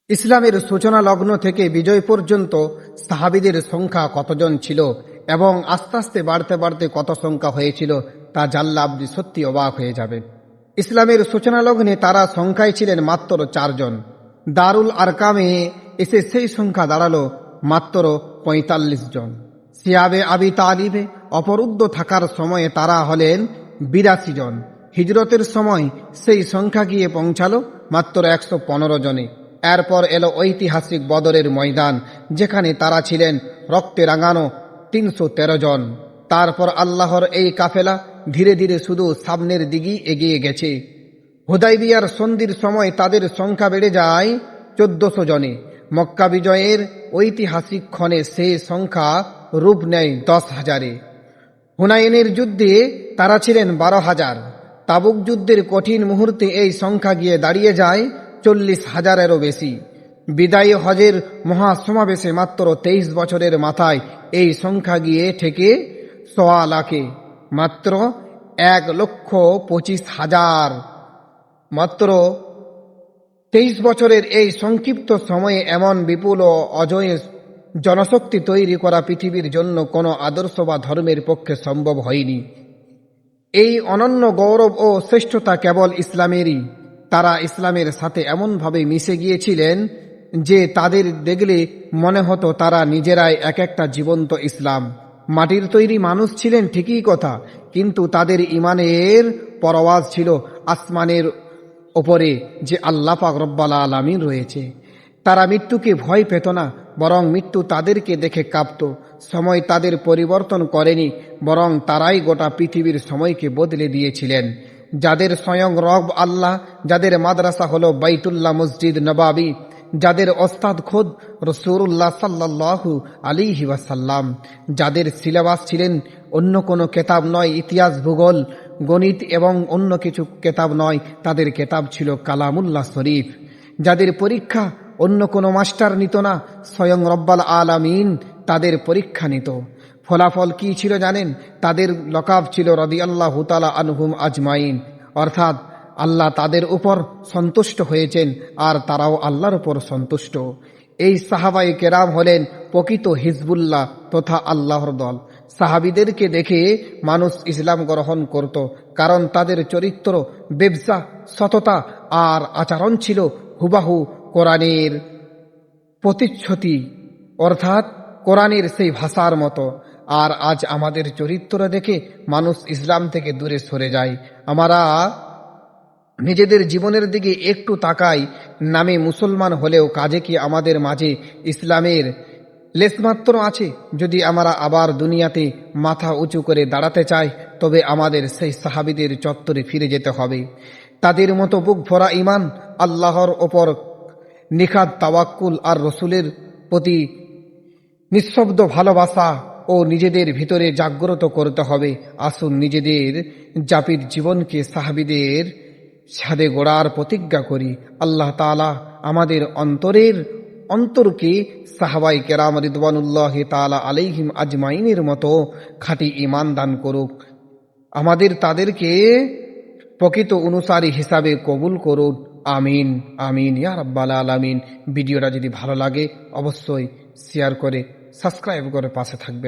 ইসলামের সূচনা লগ্ন থেকে বিজয় পর্যন্ত সাহাবীদের সংখ্যা কতজন ছিল এবং আস্তে আস্তে বাড়তে বাড়তে কত সংখ্যা হয়েছিল তা জানলে আপনি সত্যি অবাক হয়ে যাবেন। ইসলামের সূচনা লগ্নে তারা সংখ্যায় ছিলেন মাত্র 4 জন। দারুল আরকামে এসে সেই সংখ্যা দাঁড়ালো মাত্র 45 জন। সিয়াবে আবি তালিবে অপরুদ্ধ থাকার সময়ে তারা হলেন 82 জন। হিজরতের সময় সেই সংখ্যা গিয়ে পৌঁছালো মাত্র 115 জনে। এরপর এলো ঐতিহাসিক বদরের ময়দান, যেখানে তারা ছিলেন রক্তে রাঙানো 313 জন। তারপর আল্লাহর এই কাফেলা ধীরে ধীরে শুধু সামনের দিকেই এগিয়ে গেছে। হুদাইবিয়ার সন্ধির সময় তাদের সংখ্যা বেড়ে যায় 1400 জনে। মক্কা বিজয়ের ঐতিহাসিক ক্ষণে সেই সংখ্যা রূপ নেয় 10,000-এ। হুনাইনের যুদ্ধে তারা ছিলেন 12,000। তাবুক যুদ্ধের কঠিন মুহূর্তে এই সংখ্যা গিয়ে দাঁড়িয়ে যায় 40,000-এরও বেশি। বিদায়ী হজের মহাসমাবেশে মাত্র 23 বছরের মাথায় এই সংখ্যা গিয়ে ঠেকে 1.25 লাখে। মাত্র 1,25,000। মাত্র 23 বছরের এই সংক্ষিপ্ত সময়ে এমন বিপুল ও অজেয় জনশক্তি তৈরি করা পৃথিবীর জন্য কোনো আদর্শ বা ধর্মের পক্ষে সম্ভব হয়নি। এই অনন্য গৌরব ও শ্রেষ্ঠতা কেবল ইসলামেরই। তারা ইসলামের সাথে এমনভাবে মিশে গিয়েছিলেন যে তাদের দেখলে মনে হতো তারা নিজেরাই এক একটা জীবন্ত ইসলাম। মাটির তৈরি মানুষ ছিলেন ঠিকই কথা, কিন্তু তাদের ইমানের পরওয়াজ ছিল আসমানের ওপরে, যে আল্লাহ পাক রব্বুল আলামিন রয়েছে। তারা মৃত্যুকে ভয় পেত না, বরং মৃত্যু তাদেরকে দেখে কাঁপত। সময় তাদের পরিবর্তন করেনি, বরং তারাই গোটা পৃথিবীর সময়কে বদলে দিয়েছিলেন। যাদের স্বয়ং রব আল্লাহ, যাদের মাদ্রাসা হলো বাইতুল্লাহ মসজিদ নবাবী, যাদের ওস্তাদ খোদ রাসূলুল্লাহ সাল্লাল্লাহু আলাইহি ওয়াসাল্লাম, যাদের সিলেবাস ছিলেন অন্য কোনো কেতাব নয়, ইতিহাস, ভূগোল, গণিত এবং অন্য কিছু কেতাব নয়, তাদের কেতাব ছিল কালামুল্লাহ শরীফ। যাদের পরীক্ষা অন্য কোনো মাস্টার নিত না, স্বয়ং রব্বুল আলামিন তাদের পরীক্ষা নিত। ফলাফল কি ছিল জানেন? তাদের লকাব ছিল রাদিয়াল্লাহু তাআলা আনহুম আজমাইন, অর্থাৎ আল্লাহ তাদের উপর সন্তুষ্ট হয়েছেন আর তারাও আল্লাহর উপর সন্তুষ্ট। এই সাহাবায়ে কেরাম হলেন প্রকৃত হিজবুল্লাহ তথা আল্লাহর দল। সাহাবীদেরকে দেখে মানুষ ইসলাম গ্রহণ করত, কারণ তাদের চরিত্র, ব্যবসা, সততা আর আচরণ ছিল হুবাহু কোরআনের প্রতিচ্ছবি, অর্থাৎ কোরআনের সেই ভাষার মতো। আর আজ আমাদের চরিত্র দেখে মানুষ ইসলাম থেকে দূরে সরে যায়। আমরা নিজেদের জীবনের দিকে একটু তাকাই, নামে মুসলমান হলেও কাজে কি আমাদের মাঝে ইসলামের লেশমাত্র আছে? যদি আমরা আবার দুনিয়াতে মাথা উঁচু করে দাঁড়াতে চাই, তবে আমাদের সেই সাহাবীদের চত্বরে ফিরে যেতে হবে। তাদের মতো বুক ভরা ঈমান, আল্লাহর ওপর নিখাদ তাওয়াক্কুল আর রসুলের প্রতি নিঃশব্দ ভালোবাসা ও নিজেদের ভিতরে জাগ্রত করতে হবে। আসুন নিজেদের যাপিত জীবনকে সাহাবীদের ছাদে গড়ার প্রতিজ্ঞা করি। আল্লাহ তাআলা আমাদের অন্তরকে সাহাবায়ে কেরাম রিদওয়ানুল্লাহি তাআলা আলাইহিম আজমাইনের মতো খাঁটি ঈমান দান করুক। আমাদের তাদেরকে প্রকৃত অনুসারী হিসাবে কবুল করুন। আমিন আমিন ইয়া রাব্বাল আলামিন। ভিডিওটা যদি ভালো লাগে অবশ্যই শেয়ার করে সাবস্ক্রাইব করে পাশে থাকবেন।